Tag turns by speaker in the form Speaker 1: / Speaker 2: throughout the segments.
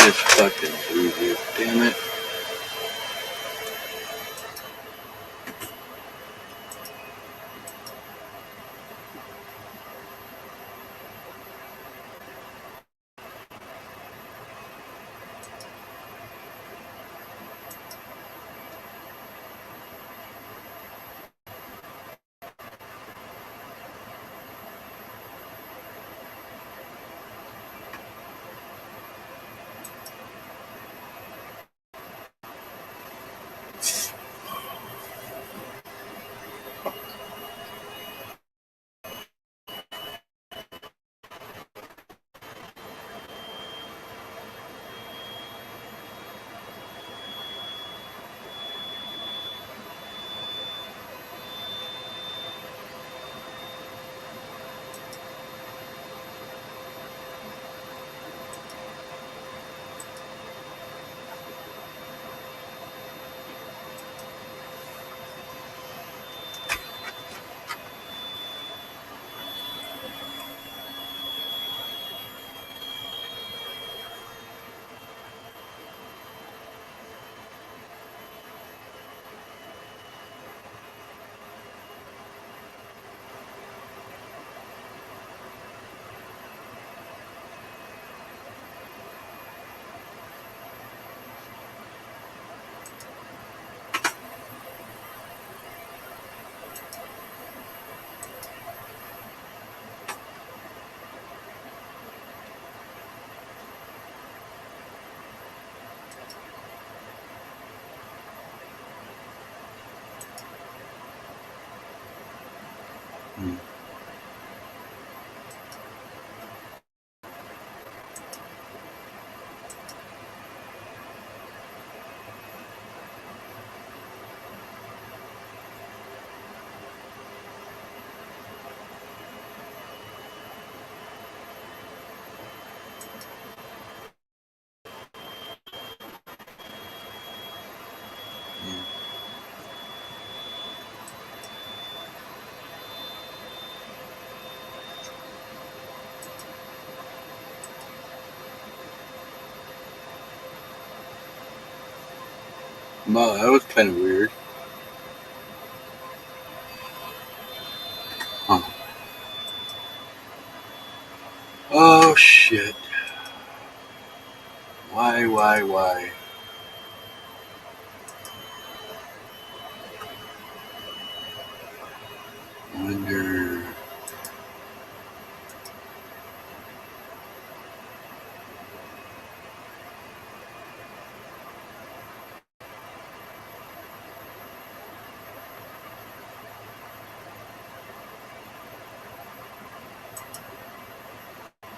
Speaker 1: this fucking movie. Damn it. Wow, that was kind of weird. Huh. Oh shit. Why? Wonder.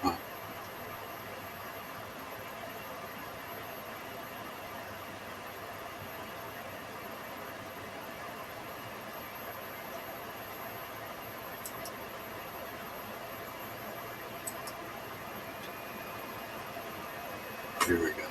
Speaker 1: Huh. Here we go.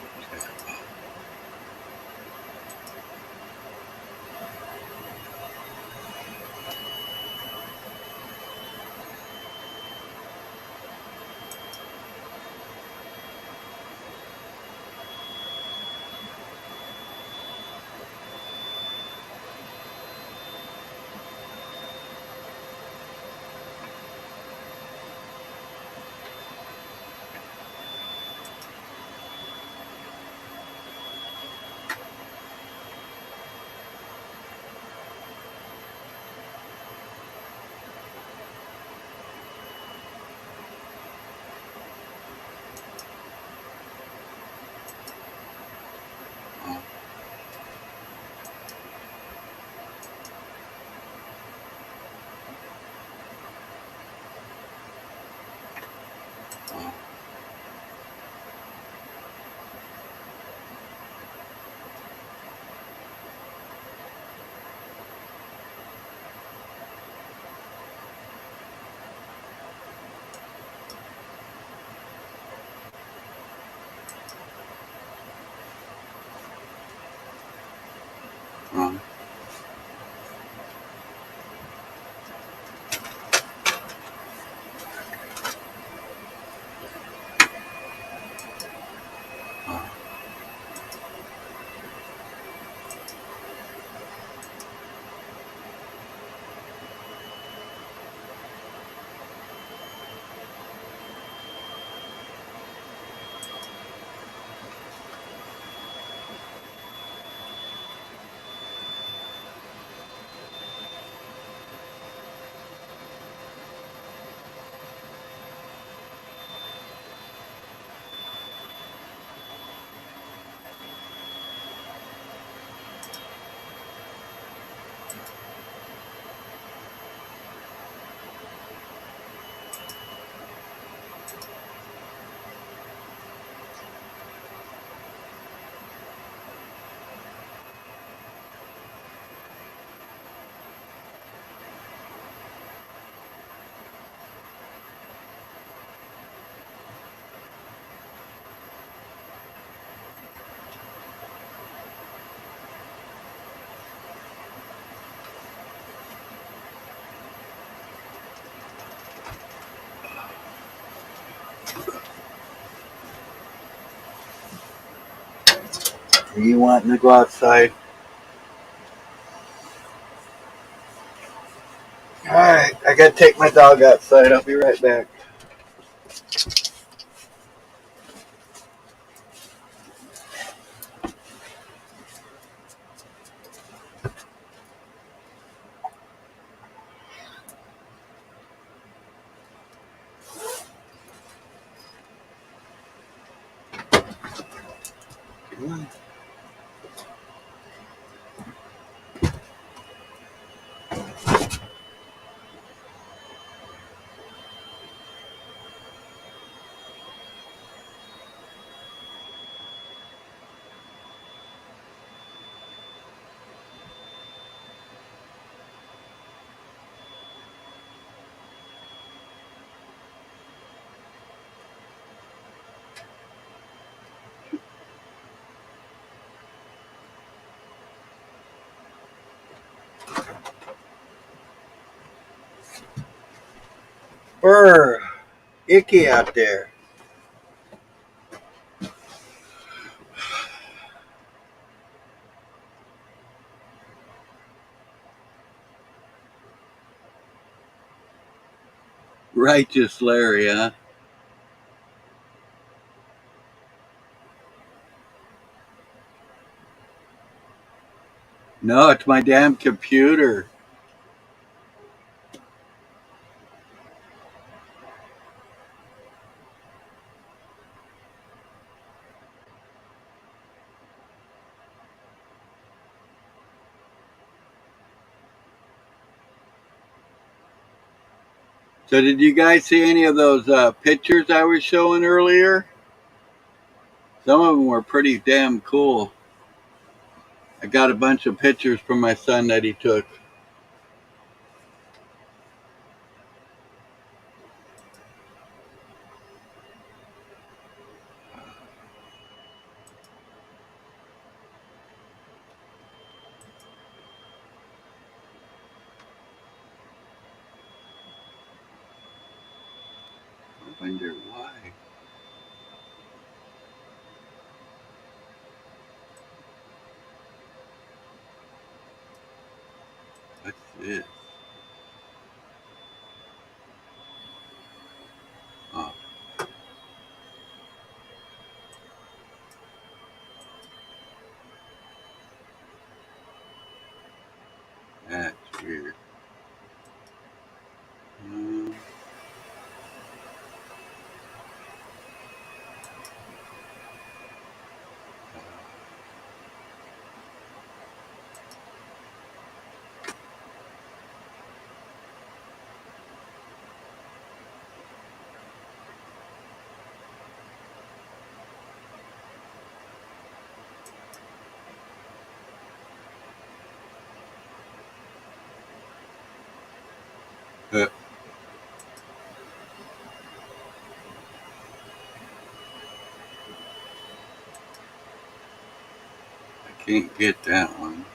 Speaker 1: Are you wanting to go outside? Alright, I gotta take my dog outside. I'll be right back. Come on. Brr, icky out there. Righteous Larry, huh? No, it's my damn computer. So did you guys see any of those pictures I was showing earlier? Some of them were pretty damn cool. I got a bunch of pictures from my son that he took. I wonder why. What's this? Oh, that's weird. Um, I can't get that one.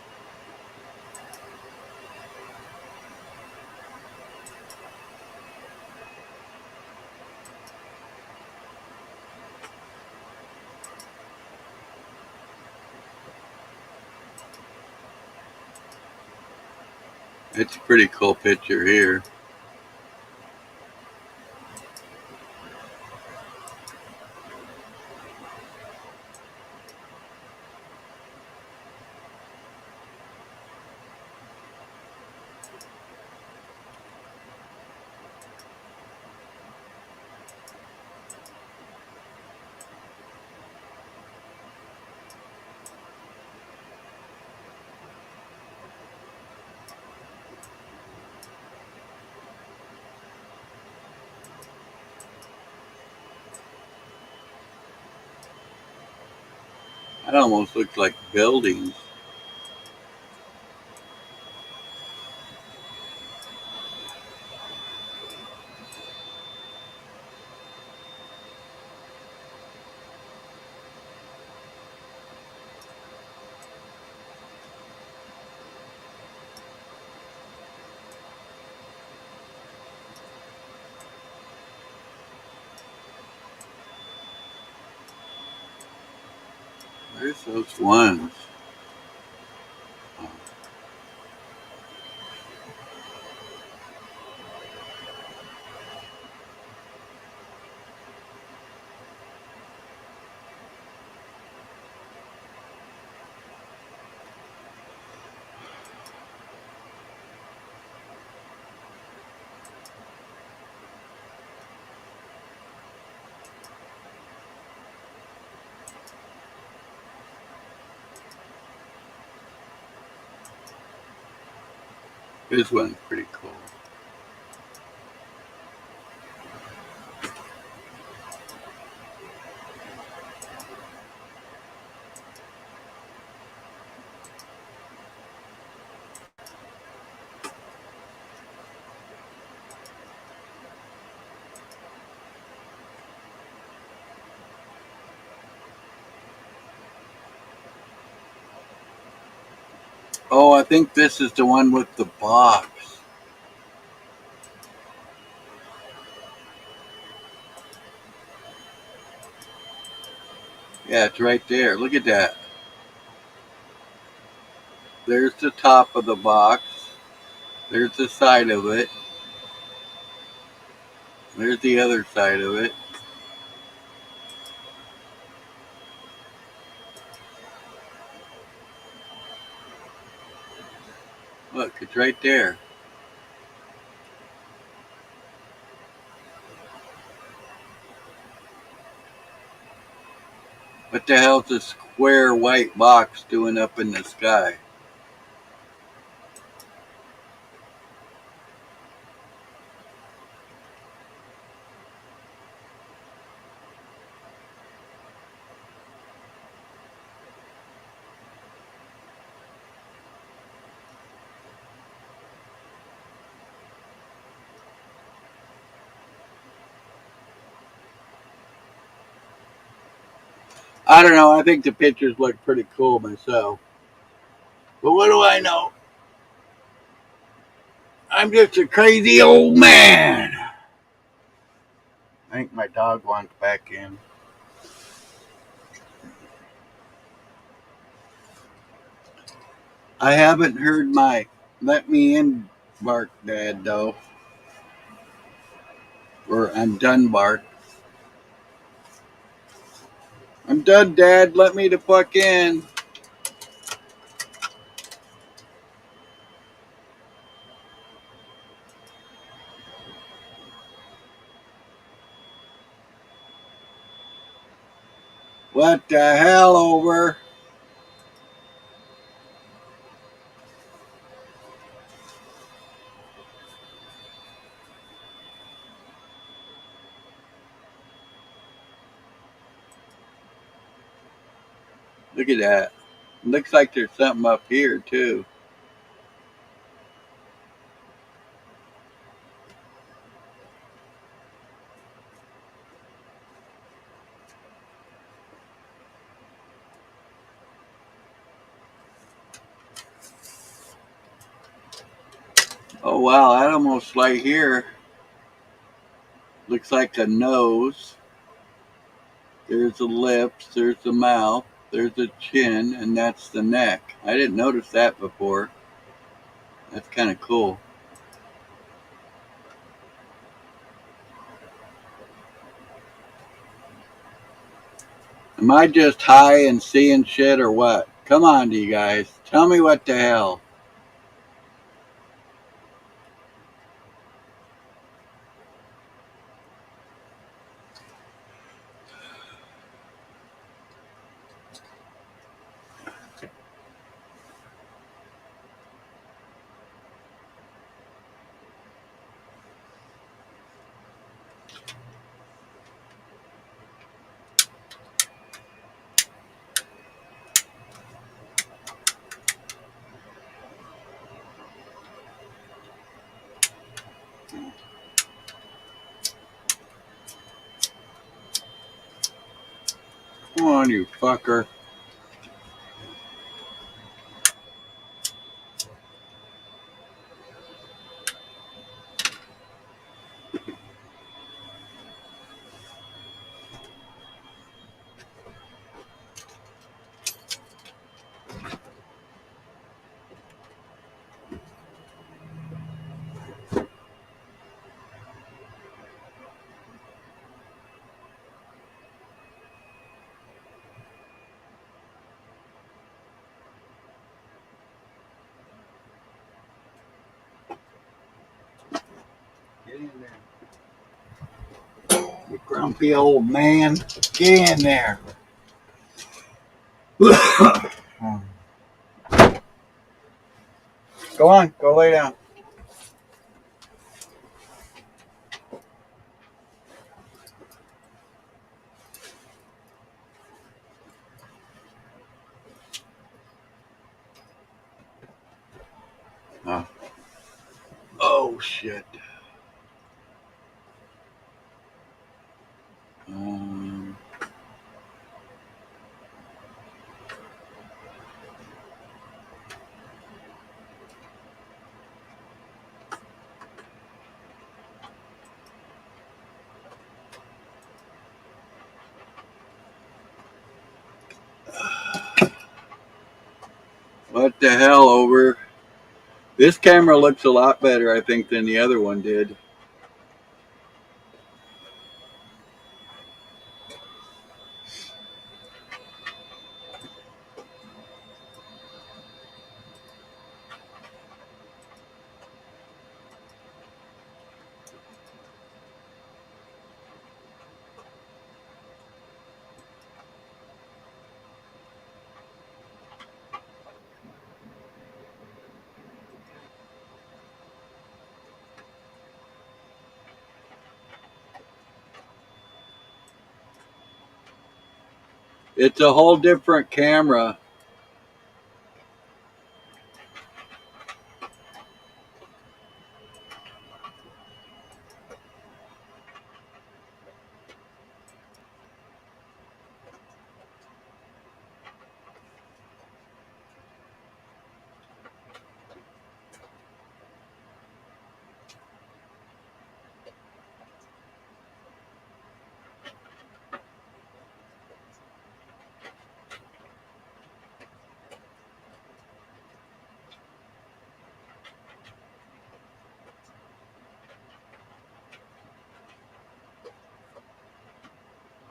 Speaker 1: It's a pretty cool picture here. That almost looks like buildings. Where's those ones? This one's pretty cool. Oh, I think this is the one with the box. Yeah, it's right there. Look at that. There's the top of the box. There's the side of it. There's the other side of it. Look, it's right there. What the hell's a square white box doing up in the sky? I don't know. I think the pictures look pretty cool myself. But what do I know? I'm just a crazy old man. I think my dog wants back in. I haven't heard my let me in bark, Dad, though. Or I'm done bark. I'm done, Dad. Let me the fuck in. What the hell over? Look at that. Looks like there's something up here, too. Oh, wow. That almost right here looks like a nose. There's the lips. There's the mouth. There's the chin. And that's the neck. I didn't notice that before. That's kind of cool. Am I just high and seeing shit or what? Come on, you guys. Tell me what the hell. Come on, you fucker. in there. You grumpy old man. Get in there. Go on. Go lay down. Oh, oh shit. Um, what the hell, over? This camera looks a lot better, I think, than the other one did. It's a whole different camera.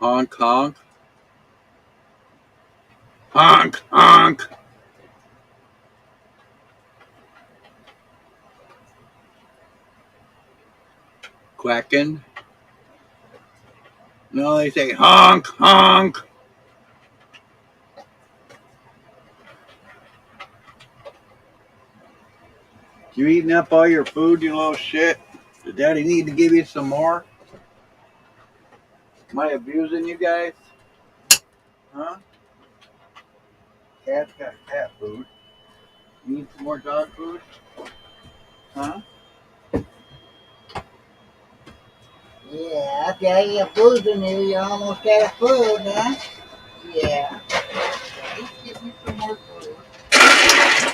Speaker 1: Honk, honk. Honk, honk. Quacking. No, they say honk, honk. You eating up all your food, you little shit? Does Daddy need to give you some more? Am I abusing you guys? Huh? Cat's got cat food. You need some more dog food? Huh? Yeah, okay, you're boozing you. You almost got food, huh? Yeah. Just give me some more food.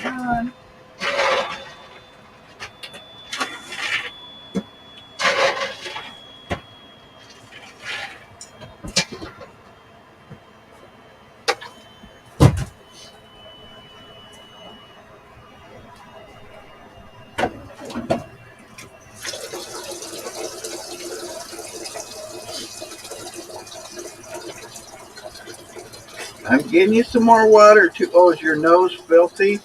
Speaker 1: Come on. I'm getting you some more water too. Oh, is your nose filthy?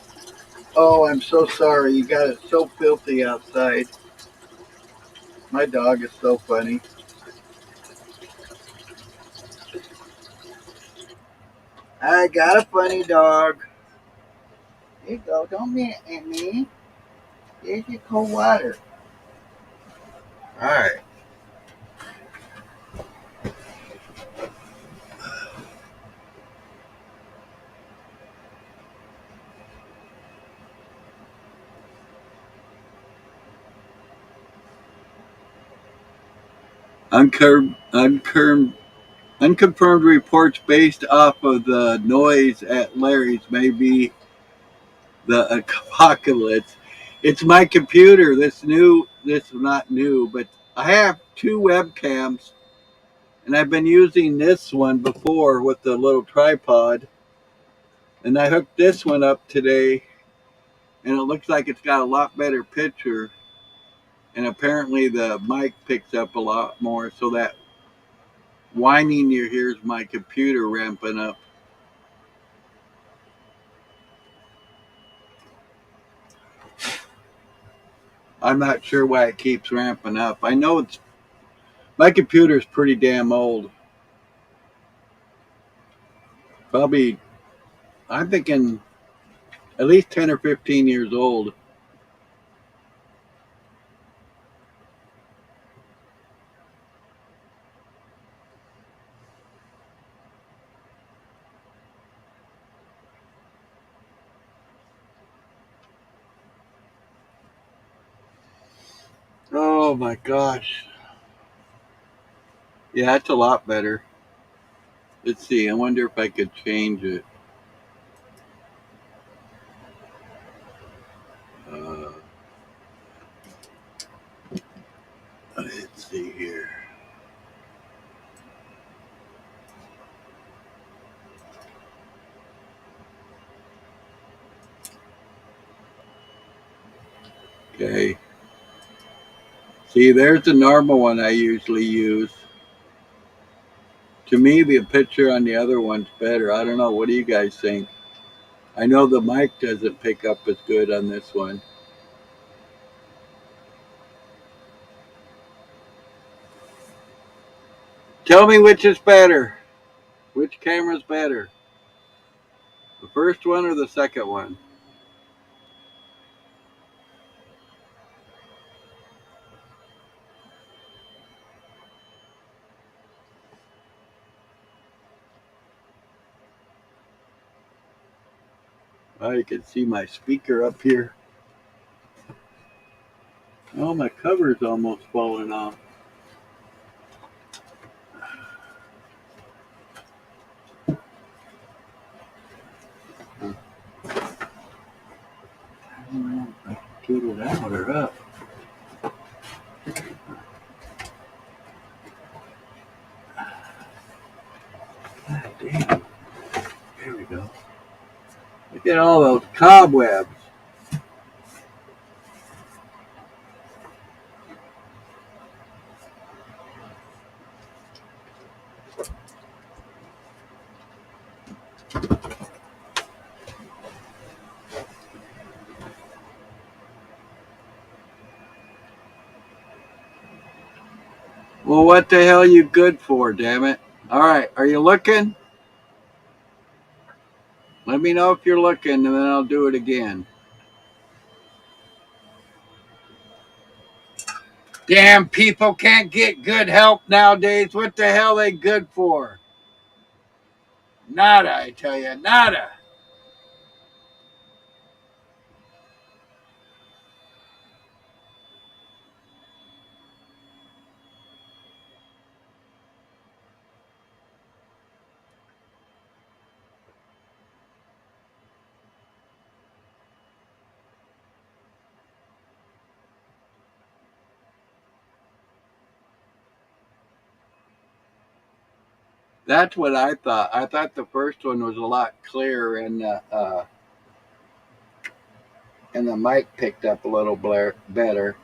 Speaker 1: Oh, I'm so sorry. You got it so filthy outside. My dog is so funny. I got a funny dog. Here you go. Don't be at me. Here's your cold water. All right. Unconfirmed reports based off of the noise at Larry's may be the apocalypse. It's my computer. This is not new, but I have two webcams, and I've been using this one before with the little tripod, and I hooked this one up today, and it looks like it's got a lot better picture, and apparently the mic picks up a lot more, so that whining you hear is my computer ramping up. I'm not sure why it keeps ramping up. I know it's my computer's pretty damn old. Probably, I'm thinking at least 10 or 15 years old. Oh my gosh. Yeah, it's a lot better. Let's see. I wonder if I could change it. Uh, let's see here. Okay. See, there's the normal one I usually use. To me, the picture on the other one's better. I don't know. What do you guys think? I know the mic doesn't pick up as good on this one. Tell me which is better. Which camera's better? The first one or the second one? Oh, you can see my speaker up here. Oh, my cover's almost falling off. I don't know if I can get it out or up. God damn. There we go. Look at all those cobwebs. Well, what the hell are you good for, damn it? All right, are you looking? Let me know if you're looking, and then I'll do it again. Damn people can't get good help nowadays. What the hell are they good for? Nada, I tell you, nada. That's what I thought. I thought the first one was a lot clearer, and the mic picked up a little better.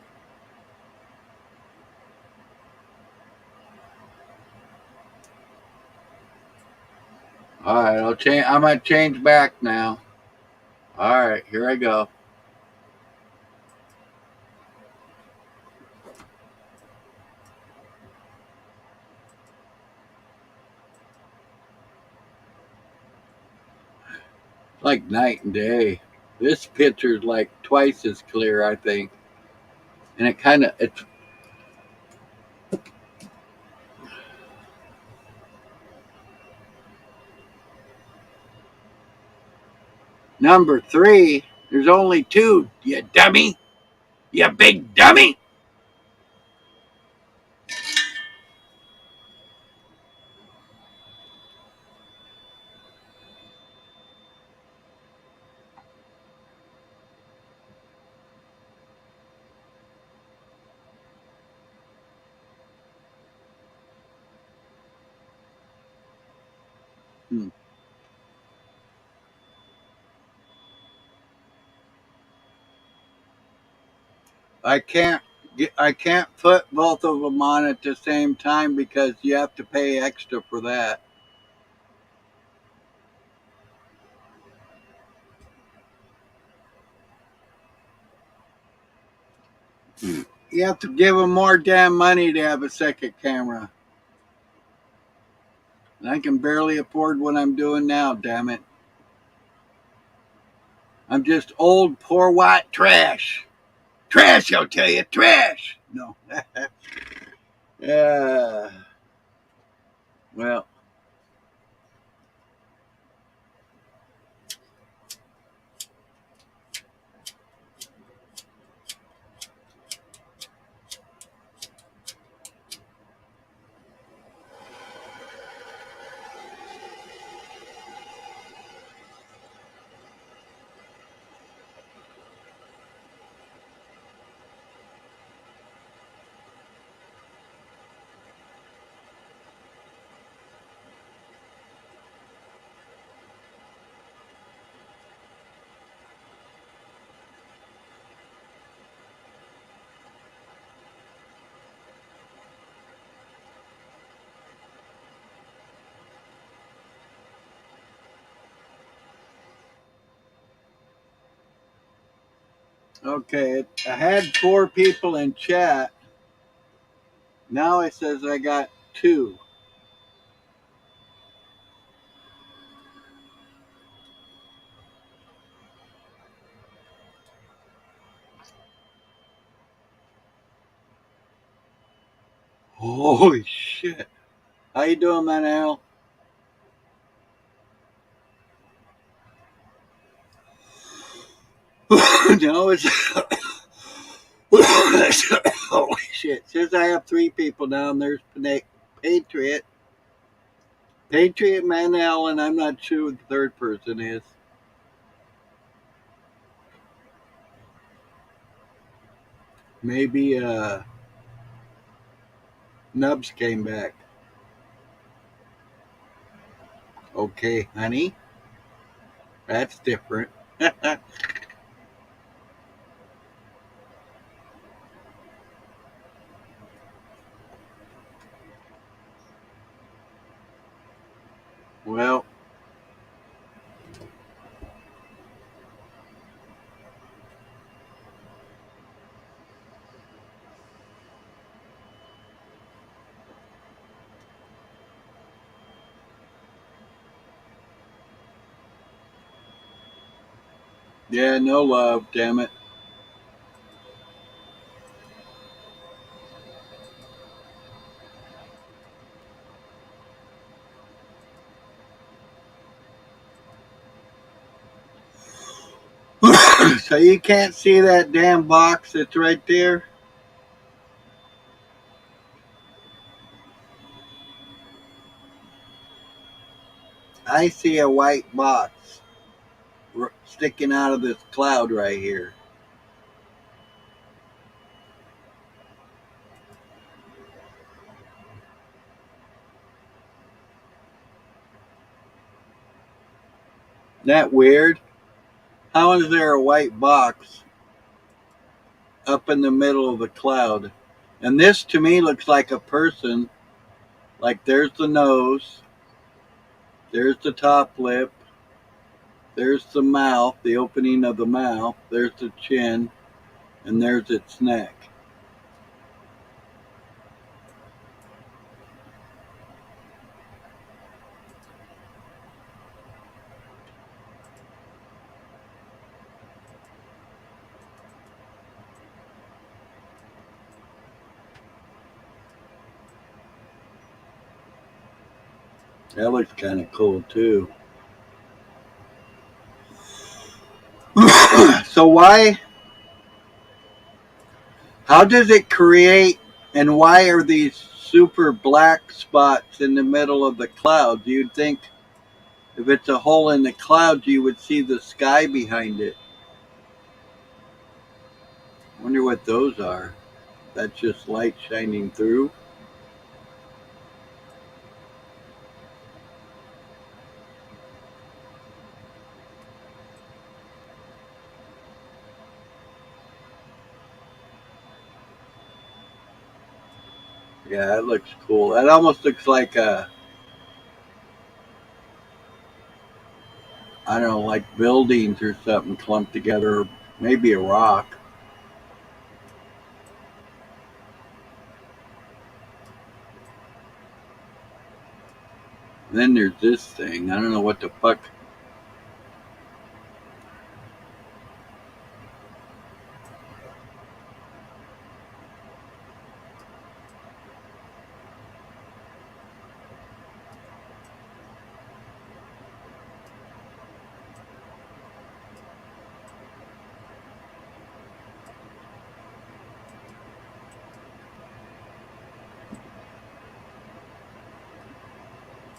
Speaker 1: All right, I'll change. I'm gonna change back now. All right, here I go. Like night and day. This picture's like twice as clear, I think, and it's number three. There's only two. You dummy. You big dummy. Hmm. I can't I can't put both of them on at the same time because you have to pay extra for that. You have to give them more damn money to have a second camera. And I can barely afford what I'm doing now, damn it. I'm just old, poor white trash. Trash, I'll tell you, trash. No. Yeah. Well, okay. I had 4 people in chat. Now it says I got 2. Holy shit. How you doing, man, Al? No, it's holy shit. Says I have 3 people now, and there's Patriot. Patriot, Manel, and I'm not sure who the third person is. Maybe Nubs came back. Okay, honey. That's different. Well, yeah, no love, damn it. So you can't see that damn box that's right there? I see a white box sticking out of this cloud right here. Isn't that weird? How is there a white box up in the middle of the cloud? And this to me looks like a person. Like there's the nose, there's the top lip, there's the mouth, the opening of the mouth, there's the chin, and there's its neck. That looks kind of cool too. So why? How does it create? And why are these super black spots in the middle of the clouds? You'd think if it's a hole in the clouds, you would see the sky behind it. Wonder what those are. That's just light shining through. Yeah, that looks cool. That almost looks like a, I don't know, like buildings or something clumped together, or maybe a rock. Then there's this thing. I don't know what the fuck.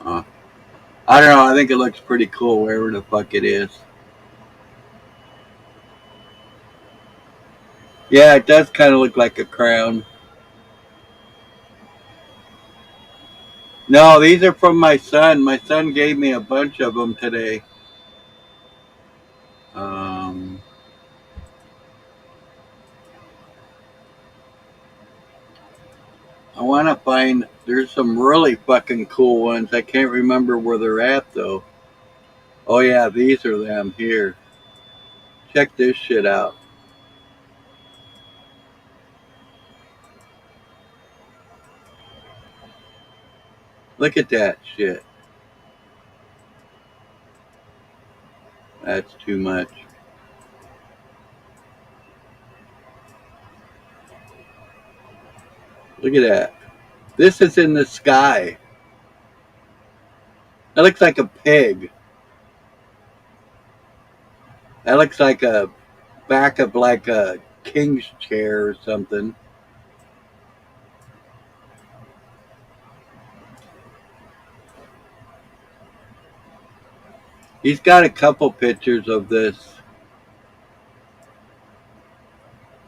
Speaker 1: Uh, I don't know. I think it looks pretty cool wherever the fuck it is. Yeah, it does kind of look like a crown. No, these are from my son. My son gave me a bunch of them today. Um, I want to find. There's some really fucking cool ones. I can't remember where they're at though. Oh yeah, these are them here. Check this shit out. Look at that shit. That's too much. Look at that. This is in the sky. That looks like a pig. That looks like a back of like a king's chair or something. He's got a couple pictures of this.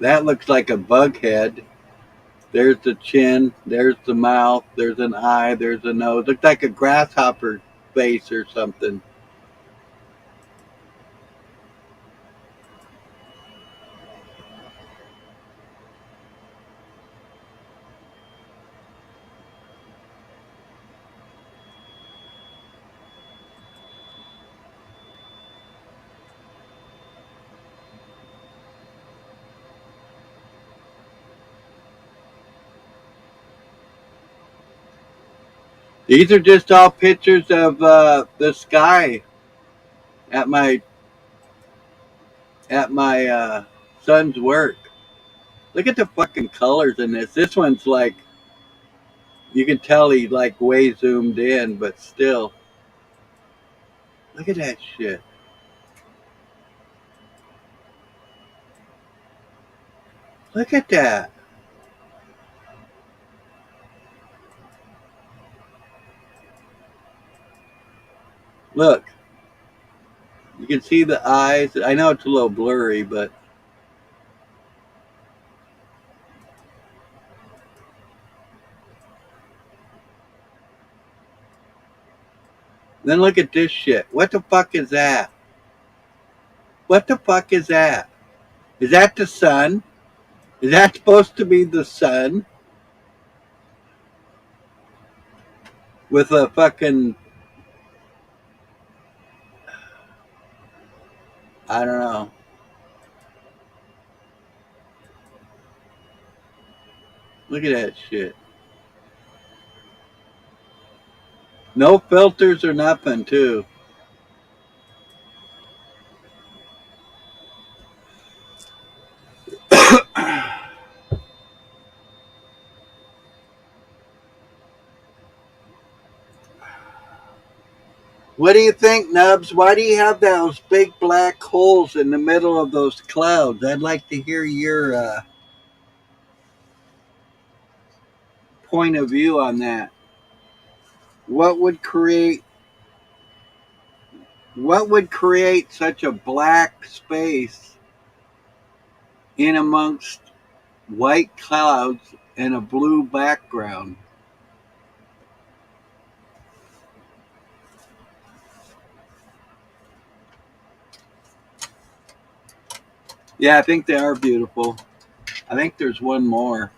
Speaker 1: That looks like a bug head. There's the chin, there's the mouth, there's an eye, there's a nose. Looks like a grasshopper face or something. These are just all pictures of the sky at my son's work. Look at the fucking colors in this. This one's like you can tell he like way zoomed in, but still. Look at that shit. Look at that. Look. You can see the eyes. I know it's a little blurry, but then look at this shit. What the fuck is that? What the fuck is that? Is that the sun? Is that supposed to be the sun with a fucking I don't know. Look at that shit. No filters or nothing, too. What do you think, Nubs? Why do you have those big black holes in the middle of those clouds? I'd like to hear your point of view on that. What would create what would create such a black space in amongst white clouds and a blue background? Yeah, I think they are beautiful. I think there's one more.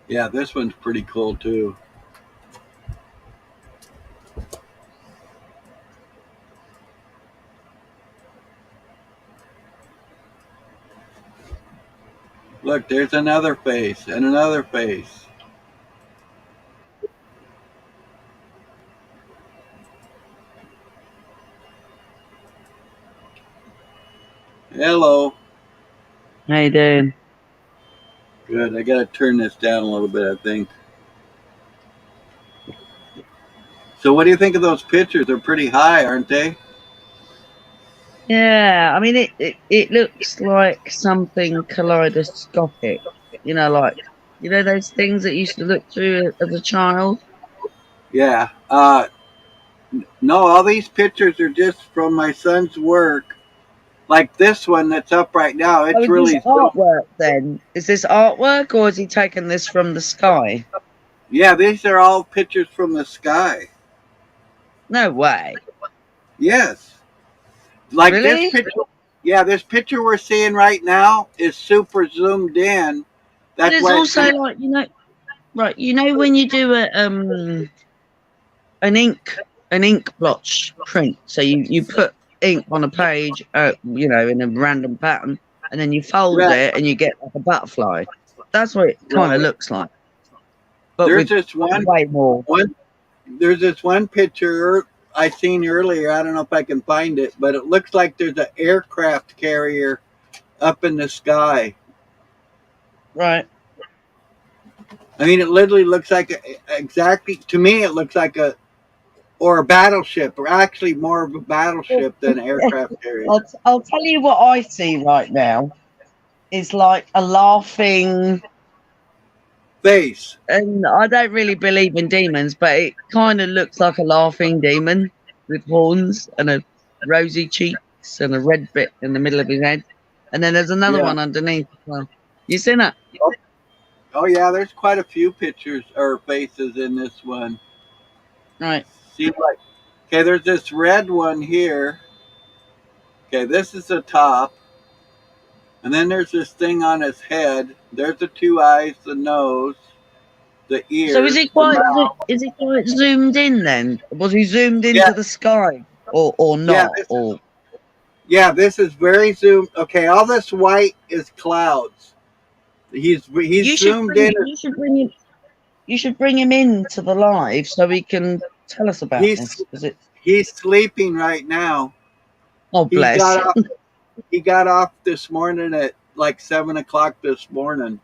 Speaker 1: Yeah, this one's pretty cool too. Look, there's another face and another face. Hello.
Speaker 2: How you doing?
Speaker 1: Good. I gotta turn this down a little bit, I think. So what do you think of those pictures? They're pretty high, aren't they?
Speaker 2: Yeah, I mean it looks like something kaleidoscopic. Like those things that you used to look through as a child.
Speaker 1: Yeah. No, all these pictures are just from my son's work. Like this one that's up right now.
Speaker 2: Oh,
Speaker 1: It's
Speaker 2: is this
Speaker 1: really
Speaker 2: artwork then? Is this artwork or has he taken this from the sky?
Speaker 1: yeah, these are all pictures from the sky.
Speaker 2: No way.
Speaker 1: Yes. Like this
Speaker 2: Really?
Speaker 1: picture. Yeah, this picture we're seeing right now is super zoomed in.
Speaker 2: But
Speaker 1: That's
Speaker 2: it's
Speaker 1: why it's
Speaker 2: also
Speaker 1: gonna
Speaker 2: like, right, when you do an ink blotch print. So you put ink on a page, in a random pattern, and then you fold
Speaker 1: right,
Speaker 2: it and you get like a butterfly. That's what it kind of
Speaker 1: right.
Speaker 2: looks like, but
Speaker 1: There's
Speaker 2: with
Speaker 1: this
Speaker 2: way more.
Speaker 1: one there's this one picture I seen earlier. I don't know if I can find it, but it looks like there's an aircraft carrier up in the sky.
Speaker 2: Right.
Speaker 1: I mean, it literally looks like exactly to me. It looks like a battleship, or actually more of a battleship than an aircraft carrier.
Speaker 2: I'll tell you what I see right now is like a laughing,
Speaker 1: Face.
Speaker 2: and I don't really believe in demons, but it kind of looks like a laughing demon with horns and a rosy cheeks and a red bit in the middle of his head. And then there's another
Speaker 1: Yeah.
Speaker 2: one underneath as well. You seen that?
Speaker 1: Oh, oh yeah. There's quite a few pictures or faces in this one.
Speaker 2: Right.
Speaker 1: See, like, okay, there's this red one here. Okay, this is the top. And then there's this thing on his head. There's the two eyes, the nose, the
Speaker 2: So
Speaker 1: ears, the mouth.
Speaker 2: is he quite zoomed in then? Was he zoomed
Speaker 1: Yeah,
Speaker 2: into the sky or
Speaker 1: yeah,
Speaker 2: not?
Speaker 1: this is
Speaker 2: Or
Speaker 1: yeah, this is very zoomed. Okay, all this white is clouds. He's
Speaker 2: you should
Speaker 1: zoomed
Speaker 2: bring
Speaker 1: in.
Speaker 2: you should bring him into the live so he can tell us about
Speaker 1: He's
Speaker 2: this. Is it
Speaker 1: he's sleeping right now.
Speaker 2: oh
Speaker 1: He
Speaker 2: bless.
Speaker 1: got off. He got off this morning at like 7 o'clock this morning.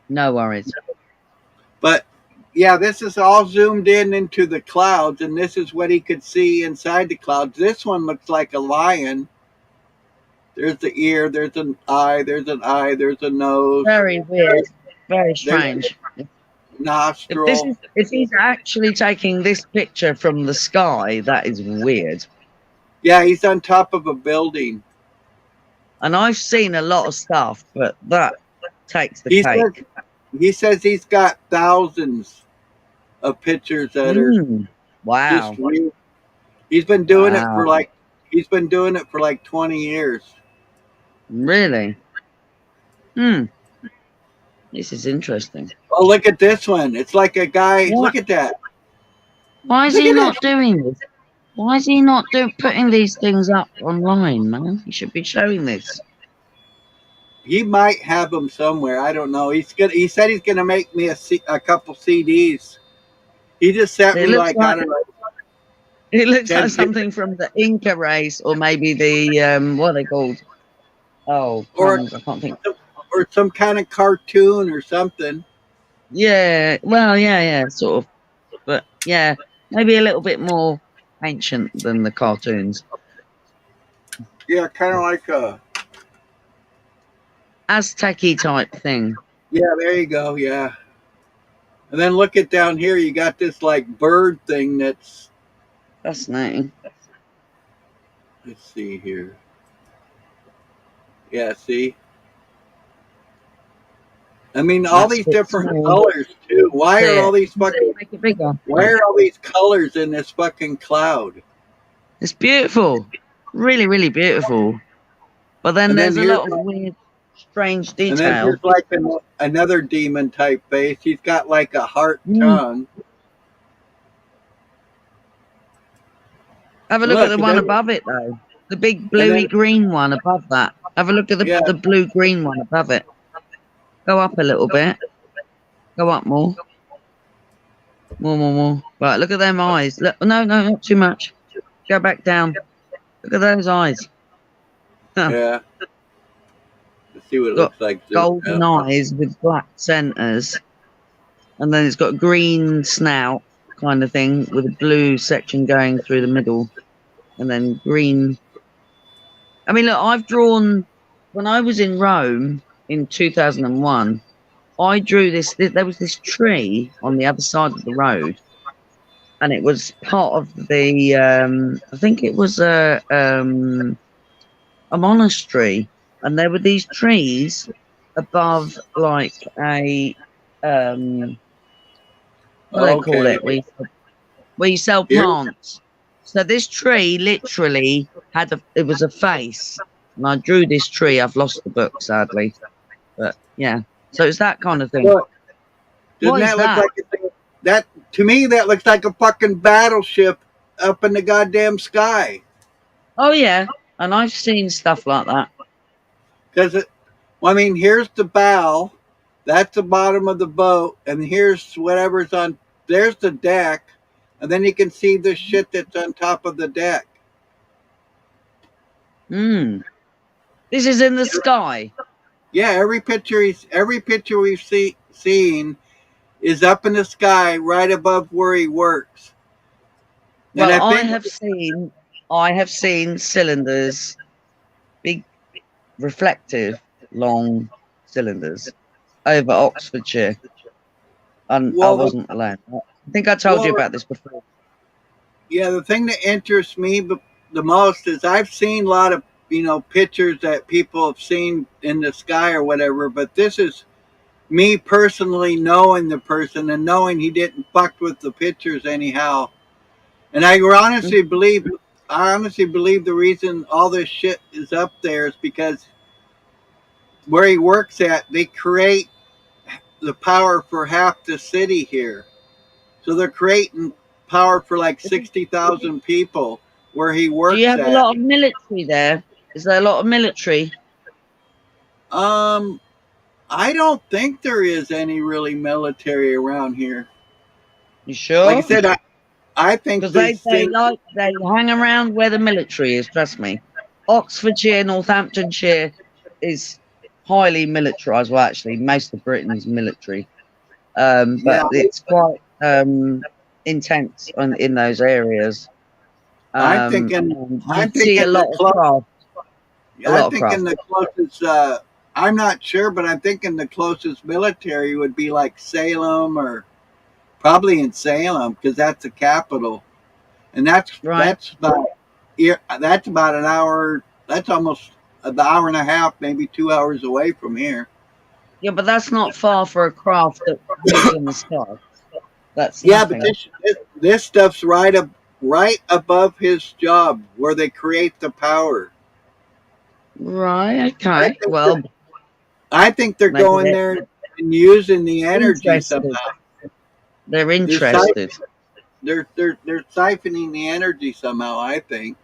Speaker 2: No worries.
Speaker 1: But yeah, this is all zoomed in into the clouds, and this is what he could see inside the clouds. This one looks like a lion. There's the ear, there's an eye, there's an eye, there's a nose,
Speaker 2: Very weird. Very
Speaker 1: there's
Speaker 2: strange.
Speaker 1: a nostril.
Speaker 2: If he's actually taking this picture from the sky, that is weird.
Speaker 1: Yeah, he's on top of a building.
Speaker 2: And I've seen a lot of stuff, but that takes the
Speaker 1: He says
Speaker 2: cake.
Speaker 1: he says he's got thousands of pictures that are
Speaker 2: Wow.
Speaker 1: just weird. He's been doing it for
Speaker 2: Wow.
Speaker 1: like 20 years.
Speaker 2: Really? Hmm. This is interesting.
Speaker 1: Oh, look at this one. It's like a guy.
Speaker 2: What?
Speaker 1: Look at that.
Speaker 2: Why is
Speaker 1: Look
Speaker 2: he
Speaker 1: at
Speaker 2: not
Speaker 1: it.
Speaker 2: doing this? Why is he not putting these things up online, man? He should be showing this.
Speaker 1: He might have them somewhere. I don't know. He said he's gonna make me a couple CDs. He just sent
Speaker 2: It
Speaker 1: me
Speaker 2: looks
Speaker 1: like I
Speaker 2: like
Speaker 1: don't know.
Speaker 2: it looks
Speaker 1: 10
Speaker 2: like something from the Inca race, or maybe the what are they called? Oh,
Speaker 1: or
Speaker 2: crumbs, I can't think.
Speaker 1: or some kind of cartoon or something.
Speaker 2: Yeah, well, yeah, sort of. But yeah, maybe a little bit more ancient than the cartoons.
Speaker 1: Yeah, kind of like a
Speaker 2: Aztec-y type thing.
Speaker 1: yeah. There you go. Yeah. And then look at down here. You got this like bird thing.
Speaker 2: Fascinating.
Speaker 1: Let's see here. Yeah. See. I mean, all
Speaker 2: That's a
Speaker 1: these
Speaker 2: bit
Speaker 1: different
Speaker 2: small.
Speaker 1: colors too. Why are all these fucking?
Speaker 2: Make it bigger.
Speaker 1: Why are all these colors in this fucking cloud?
Speaker 2: It's beautiful. Really, really beautiful. But then
Speaker 1: And then
Speaker 2: there's a lot
Speaker 1: here's
Speaker 2: of weird, strange
Speaker 1: and then
Speaker 2: detail.
Speaker 1: here's like another demon type face. He's got like a heart tongue.
Speaker 2: Have a look at the
Speaker 1: Look,
Speaker 2: one
Speaker 1: then-
Speaker 2: above it, though. The big bluey green one above that. Have a look at
Speaker 1: Yeah.
Speaker 2: the blue green one above it. Go up a little bit. Go up more. More. Right, look at them eyes. Look, no, not too much. Go back down. Look at those eyes.
Speaker 1: Yeah. Let's see what it
Speaker 2: Got
Speaker 1: looks like.
Speaker 2: golden eyes with black centers, and then it's got a green snout kind of thing with a blue section going through the middle, and then green. I mean, look, I've drawn when I was in Rome in 2001. I drew this. There was this tree on the other side of the road, and it was part of the. I think it was a monastery, and there were these trees above, like a what do they call
Speaker 1: Okay.
Speaker 2: it? We sell
Speaker 1: Here.
Speaker 2: plants. So this tree literally had it was a face, and I drew this tree. I've lost the book, sadly, but yeah. So it's that kind of thing.
Speaker 1: Look, doesn't
Speaker 2: What is
Speaker 1: that look
Speaker 2: that?
Speaker 1: like that? To me, that looks like a fucking battleship up in the goddamn sky.
Speaker 2: Oh yeah, and I've seen stuff like that.
Speaker 1: Because well, I mean, here's the bow, that's the bottom of the boat, and here's whatever's on. There's the deck, and then you can see the shit that's on top of the deck.
Speaker 2: Hmm. This is in the sky.
Speaker 1: Yeah, every picture we've seen is up in the sky, right above where he works. And
Speaker 2: Well,
Speaker 1: I
Speaker 2: I
Speaker 1: think
Speaker 2: have seen cylinders, big, reflective, long cylinders over Oxfordshire, and I
Speaker 1: well,
Speaker 2: wasn't alone. I think I told you
Speaker 1: well,
Speaker 2: about this before.
Speaker 1: yeah, the thing that interests me the most is I've seen a lot of pictures that people have seen in the sky or whatever, but this is me personally knowing the person and knowing he didn't fuck with the pictures anyhow. And I honestly believe the reason all this shit is up there is because where he works at, they create the power for half the city here. So they're creating power for like 60,000 people where he
Speaker 2: Do you
Speaker 1: works
Speaker 2: have a
Speaker 1: at.
Speaker 2: lot of military there? Is there a lot of military?
Speaker 1: Um, I don't think there is any really military around here.
Speaker 2: You
Speaker 1: Like I
Speaker 2: sure?
Speaker 1: said, I think
Speaker 2: Because
Speaker 1: these things.
Speaker 2: they hang around where the military is. Trust me. Oxfordshire, Northamptonshire is highly militarised. Well, actually, most of Britain's military,
Speaker 1: Yeah,
Speaker 2: but it's quite intense in those areas.
Speaker 1: I'm
Speaker 2: And
Speaker 1: thinking.
Speaker 2: you
Speaker 1: I'm
Speaker 2: see a
Speaker 1: thinking the
Speaker 2: lot of craft. A
Speaker 1: I'm
Speaker 2: lot of
Speaker 1: thinking
Speaker 2: craft.
Speaker 1: the closest. I'm not sure, but I'm thinking the closest military would be like Salem or probably in Salem because that's the capital, and
Speaker 2: Right.
Speaker 1: that's about an hour. That's almost an hour and a half, maybe 2 hours away from here.
Speaker 2: Yeah, but that's not far for a craft that lives in the sky. That's
Speaker 1: Yeah, but
Speaker 2: nothing.
Speaker 1: this stuff's right above his job where they create the power.
Speaker 2: Right.
Speaker 1: I
Speaker 2: Okay.
Speaker 1: think
Speaker 2: Well,
Speaker 1: I think they're
Speaker 2: maybe
Speaker 1: going there and using the
Speaker 2: they're
Speaker 1: energy
Speaker 2: interested.
Speaker 1: somehow.
Speaker 2: They're
Speaker 1: They're
Speaker 2: interested.
Speaker 1: they're siphoning the energy somehow. I think.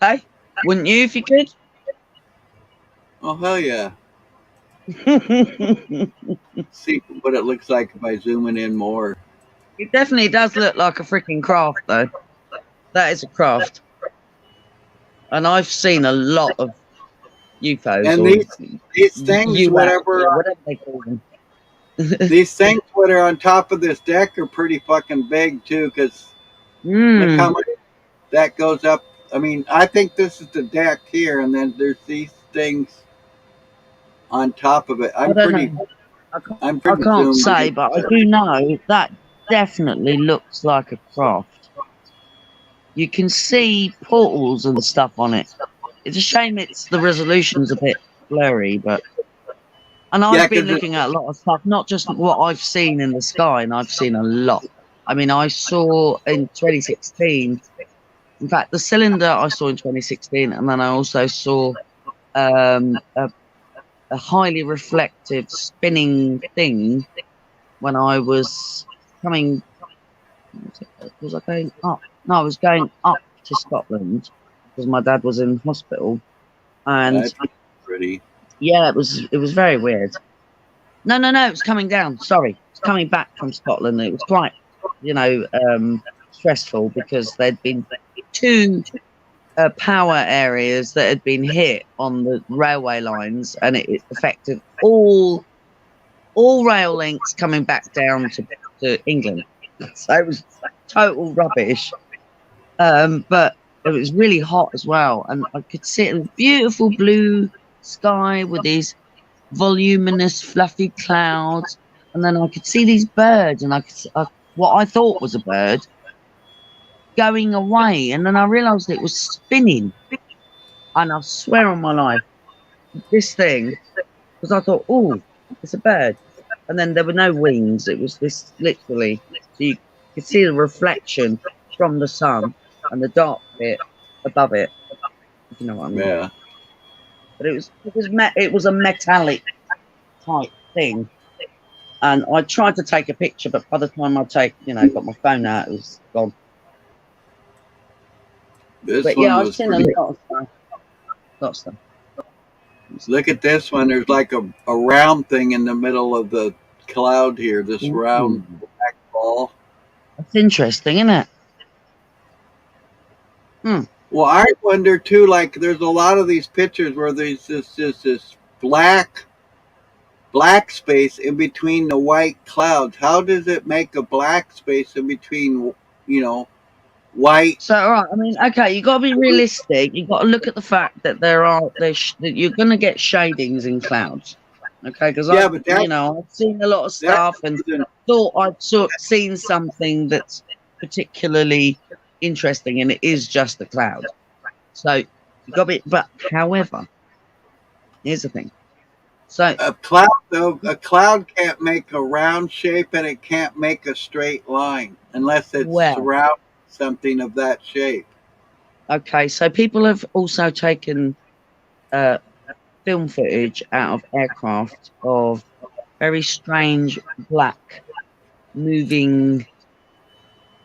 Speaker 2: Hey, wouldn't you if you could?
Speaker 1: Oh hell yeah!
Speaker 2: It
Speaker 1: See what it looks like by zooming in more.
Speaker 2: definitely does look like a freaking craft, though. That is a craft. And I've seen a lot of UFOs
Speaker 1: And
Speaker 2: or
Speaker 1: these things,
Speaker 2: whatever they call them.
Speaker 1: these things that are on top of this deck are pretty fucking big too. Because look how much that goes up. I mean, I think this is the deck here, and then there's these things on top of it.
Speaker 2: I don't know.
Speaker 1: I'm
Speaker 2: I
Speaker 1: pretty
Speaker 2: can't
Speaker 1: zoomed
Speaker 2: say,
Speaker 1: in.
Speaker 2: but I do know that definitely looks like a craft. You can see portals and stuff on it. It's a shame the resolution's a bit blurry, but and
Speaker 1: Yeah,
Speaker 2: I've been
Speaker 1: 'cause
Speaker 2: looking at a lot of stuff, not just what I've seen in the sky, and I've seen a lot. I mean, I saw in 2016. In fact, the cylinder I saw in 2016, and then I also saw a highly reflective spinning thing when I was coming. Was I going up? No, I was going up to Scotland because my dad was in hospital, and
Speaker 1: that's pretty.
Speaker 2: yeah, it was very weird. No, it was coming down. Sorry, it's coming back from Scotland. It was quite, stressful because there'd been two power areas that had been hit on the railway lines, and it affected all rail links coming back down to England. So it was total rubbish. But it was really hot as well, and I could see it in beautiful blue sky with these voluminous, fluffy clouds, and then I could see these birds, and what I thought was a bird going away, and then I realised it was spinning, and I swear on my life, this thing, because I thought, oh, it's a bird, and then there were no wings. It was this literally, so you could see the reflection from the sun and the dark bit above it. If you know what I mean?
Speaker 1: Yeah.
Speaker 2: But it was a metallic type thing, and I tried to take a picture, but by the time I got my phone out, it was gone.
Speaker 1: But yeah,
Speaker 2: I've seen a lot of stuff.
Speaker 1: Look at this one. There's like a round thing in the middle of the cloud here. This round black ball.
Speaker 2: That's interesting, isn't it?
Speaker 1: Well, I wonder too. Like, there's a lot of these pictures where there's this black space in between the white clouds. How does it make a black space in between? White.
Speaker 2: So, all right. I mean, okay, you got to be realistic. You got to look at the fact that that you're going to get shadings in clouds. Okay, because I've seen a lot of stuff and thought I'd seen something that's particularly interesting, and it is just the cloud. So you got to be. But however, here's the thing. So
Speaker 1: a cloud can't make a round shape, and it can't make a straight line unless it's surrounded something of that shape.
Speaker 2: Okay, so people have also taken film footage out of aircraft of very strange black moving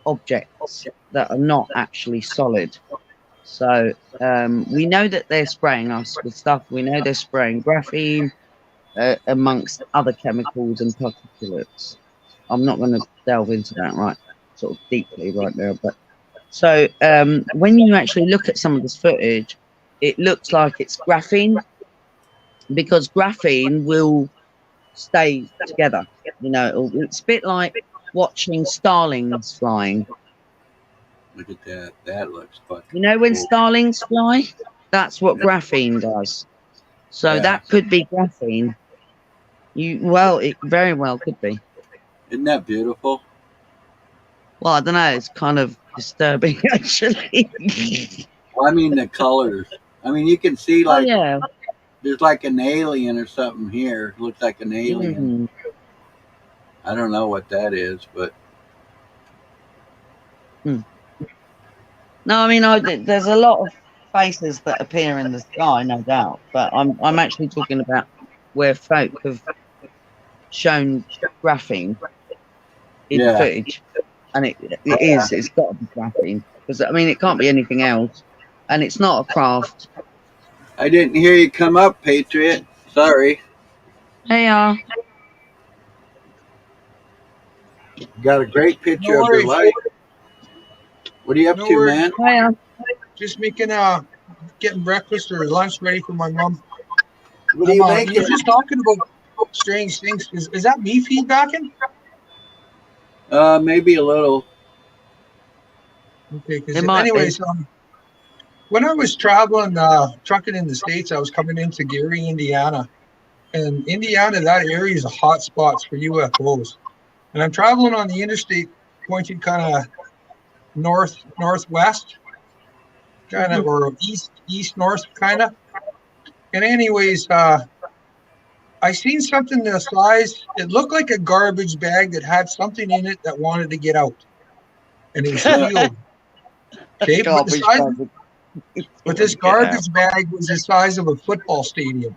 Speaker 2: objects that are not actually solid. So we know that they're spraying us with stuff. We know they're spraying graphene amongst other chemicals and particulates. I'm not going to delve into that sort of deeply right now, but so when you actually look at some of this footage, it looks like it's graphene, because graphene will stay together. It's a bit like watching starlings flying.
Speaker 1: Look at that. That looks fucking
Speaker 2: When
Speaker 1: cool.
Speaker 2: starlings fly, that's what graphene does. So that could be graphene. It very well could be.
Speaker 1: Isn't that beautiful?
Speaker 2: Well, I don't know. It's kind of disturbing, actually.
Speaker 1: Well, I mean, the colors. I mean, you can see there's like an alien or something here. It looks like an alien. I don't know what that is, but
Speaker 2: no, I mean, there's a lot of faces that appear in the sky, no doubt. But I'm actually talking about where folk have shown graphene in footage. And it's got to be graphene, because I mean, it can't be anything else, and it's not a craft.
Speaker 1: I didn't hear you come up, Patriot. Sorry.
Speaker 2: Hey,
Speaker 1: got a great picture of your life. What are you up to, man?
Speaker 2: Hey,
Speaker 3: just making getting breakfast or lunch ready for my mom.
Speaker 1: What are you making?
Speaker 3: You're just talking about strange things. Is that me feedbacking?
Speaker 1: Maybe a little.
Speaker 3: Okay, because anyways, when I was traveling, trucking in the States, I was coming into Gary, Indiana. And Indiana, that area is a hot spot for UFOs. And I'm traveling on the interstate, pointing kind of northwest, kind of, or east north, kind of. And anyways, I seen something the size, it looked like a garbage bag that had something in it that wanted to get out. And it was sealed. Okay, but this garbage bag was the size of a football stadium.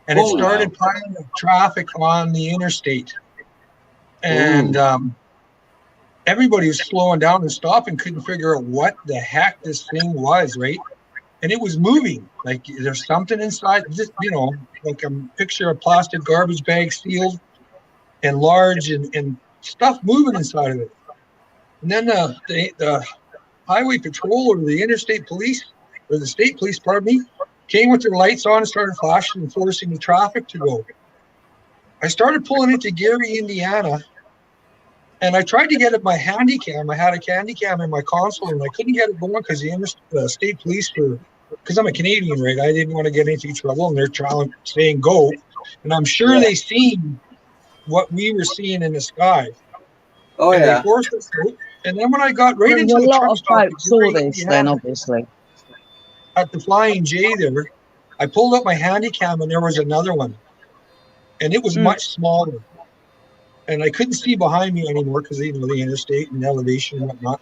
Speaker 3: And it started piling up traffic on the interstate. And everybody was slowing down and stopping, couldn't figure out what the heck this thing was, right? And it was moving. Like, there's something inside, just, like a picture of plastic garbage bag sealed and large and stuff moving inside of it. And then the highway patrol or the interstate police, or the state police, pardon me, came with their lights on and started flashing and forcing the traffic to go. I started pulling into Gary, Indiana, and I tried to get at my handy cam. I had a handy cam in my console, and I couldn't get it going because the state police were, because I'm a Canadian, right? I didn't want to get into trouble, and they're saying go. And I'm sure they seen what we were seeing in the sky.
Speaker 1: Oh,
Speaker 3: and
Speaker 1: yeah.
Speaker 3: They forced us out. And then when I got right into
Speaker 2: a
Speaker 3: the
Speaker 2: lot
Speaker 3: truck
Speaker 2: of
Speaker 3: stop
Speaker 2: folks saw this then, obviously.
Speaker 3: at the Flying J there, I pulled up my handy cam, and there was another one. And it was much smaller. And I couldn't see behind me anymore because, you know, the interstate and elevation and whatnot.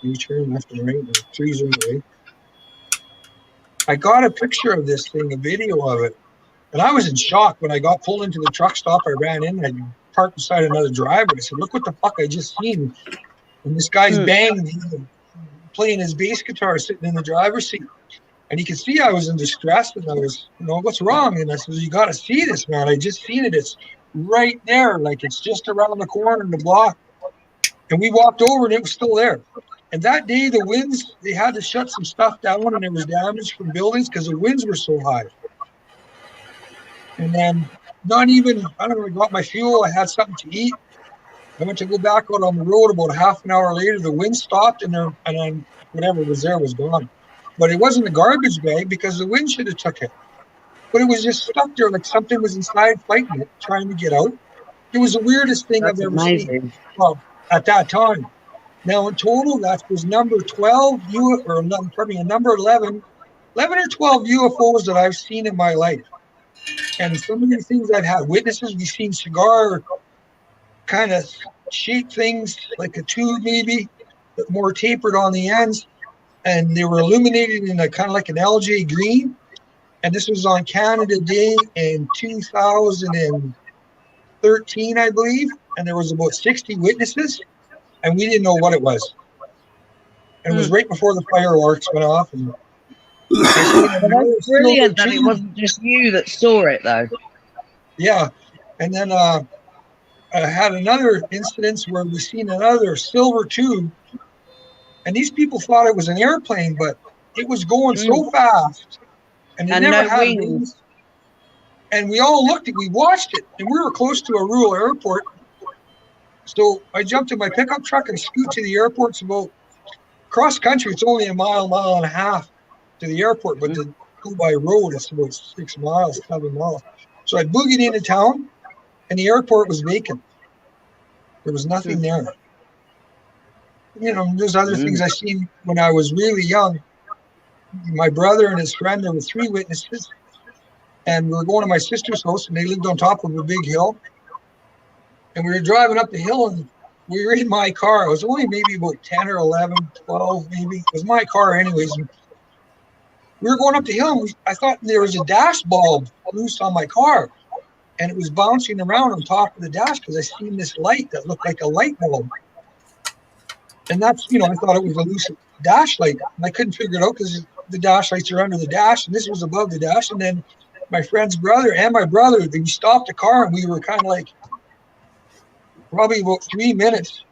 Speaker 3: You turn left and right, the trees are in the way. I got a picture of this thing, a video of it. And I was in shock when I got pulled into the truck stop. I ran in and I parked beside another driver. I said, look what the fuck I just seen. And this guy's banging, playing his bass guitar, sitting in the driver's seat. And he could see I was in distress, and I was, you know, what's wrong? And I said, you got to see this, man. I just seen it. It's right there. Like, it's just around the corner in the block. And we walked over, and it was still there. And that day, the winds, they had to shut some stuff down, and there was damage from buildings because the winds were so high. And then not even, I don't know, I got my fuel. I had something to eat. I went to go back out on the road. About a half an hour later, the wind stopped, and then whatever was there was gone. But it wasn't a garbage bag because the wind should have took it. But it was just stuck there like something was inside fighting it, trying to get out. It was the weirdest thing I've ever seen. Well, at that time. Now, in total, that was number 12, number 11 or 12 UFOs that I've seen in my life. And some of these things I've had witnesses. We've seen cigar kind of shaped things, like a tube maybe, but more tapered on the ends. And they were illuminated in a kind of like an LJ green. And this was on Canada Day in 2013, I believe. And there was about 60 witnesses. And we didn't know what it was. And it was right before the fireworks went off. And
Speaker 2: that's brilliant that it wasn't just you that saw it, though.
Speaker 3: Yeah. And then I had another incident where we seen another silver tube. And these people thought it was an airplane, but it was going so fast. And it never had wings. And we all looked at it, we watched it, and we were close to a rural airport. So I jumped in my pickup truck and scooted to the airport. It's about cross country, it's only a mile and a half to the airport, but to go by road, it's about 6 miles, 7 miles. So I boogied into town, and the airport was vacant. There was nothing there. You know, there's other things I seen when I was really young. My brother and his friend, there were 3 witnesses, and we were going to my sister's house, and they lived on top of a big hill. And we were driving up the hill, and we were in my car. I was only maybe about 10 or 11, 12 maybe. It was my car anyways. And we were going up the hill, and I thought there was a dash bulb loose on my car. And it was bouncing around on top of the dash because I seen this light that looked like a light bulb. And that's, you know, I thought it was a loose dash light. And I couldn't figure it out because the dash lights are under the dash, and this was above the dash. And then my friend's brother and my brother, they stopped the car, and we were kind of like probably about 3 minutes